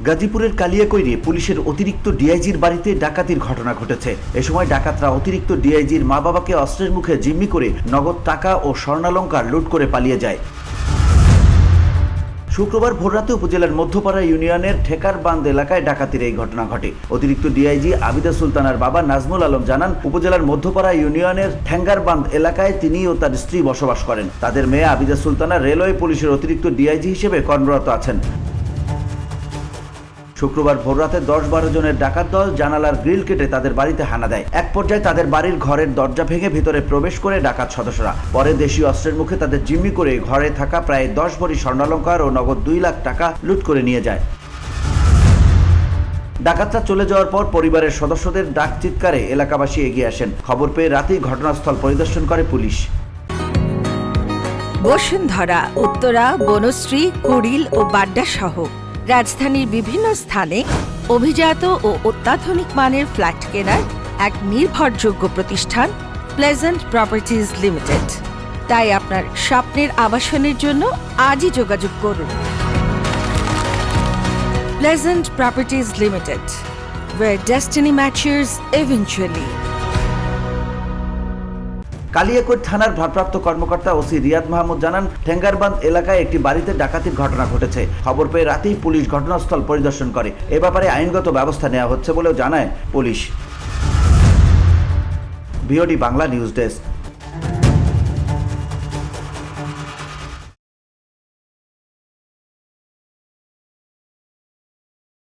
গাজীপুরের কালিয়াকৈরে পুলিশের অতিরিক্ত ডিআইজির বাড়িতে ডাকাতির ঘটনা ঘটেছে। এ সময় ডাকাতরা অতিরিক্ত ডিআইজির মা বাবাকে অস্ত্রের মুখে জিম্মি করে নগদ টাকা ও স্বর্ণালংকার লুট করে পালিয়ে যায়। শুক্রবার ভোররাতে উপজেলার মধ্যপাড়া ইউনিয়নের ঠেকারবান্ধ এলাকায় ডাকাতির এই ঘটনা ঘটে। অতিরিক্ত ডিআইজি আবিদা সুলতানার বাবা নাজমুল আলম জানান, উপজেলার মধ্যপাড়া ইউনিয়নের ঠেঙ্গারবান্ধ এলাকায় তিনি ও তার স্ত্রী বসবাস করেন। তাদের মেয়ে আবিদা সুলতানা রেলওয়ে পুলিশের অতিরিক্ত ডিআইজি হিসেবে কর্মরত আছেন। শুক্রবার ভোররাতে 10-12 জনের ডাকাত দল জানালার গ্রিল কেটে তাদের বাড়িতে হানা দেয়। এক পর্যায়ে তাদের বাড়ির ঘরের দরজা ভেঙে ভিতরে প্রবেশ করে ডাকাত সদস্যরা পরে দেশীয় অস্ত্রের মুখে তাদের জিম্মি করে ঘরে থাকা প্রায় 10 ভরি স্বর্ণালংকার ও নগদ 2 লাখ টাকা লুট করে নিয়ে যায়। ডাকাতরা চলে যাওয়ার পর পরিবারের সদস্যদের ডাক চিৎকারে এলাকাবাসী এগিয়ে আসেন। খবর পেয়ে রাতেই ঘটনাস্থল পরিদর্শন করে পুলিশ। বসুন্ধরা, উত্তরা, বনশ্রী, কুড়িল ও বাড্ডা সহ রাজধানীর বিভিন্ন স্থানে অভিজাত ও অত্যাধুনিক মানের ফ্ল্যাট কেনার এক নির্ভরযোগ্য প্রতিষ্ঠান প্লেজেন্ট প্রপার্টিজ লিমিটেড। তাই আপনার স্বপ্নের আবাসনের জন্য আজই যোগাযোগ করুন। Pleasant properties limited, where destiny matches eventually. Kaliakair থানার ভারপ্রাপ্ত কর্মকর্তা ওসি রিয়াদ মাহমুদ জানান, ঠেঙ্গারবান্ধ এলাকায় একটি বাড়িতে ডাকাতির ঘটনা ঘটেছে। খবর পেয়ে রাতেই পুলিশ ঘটনাস্থল পরিদর্শন করে। এ ব্যাপারে আইনগত ব্যবস্থা নেওয়া হচ্ছে বলেও জানায় police. VOD Bangla news desk.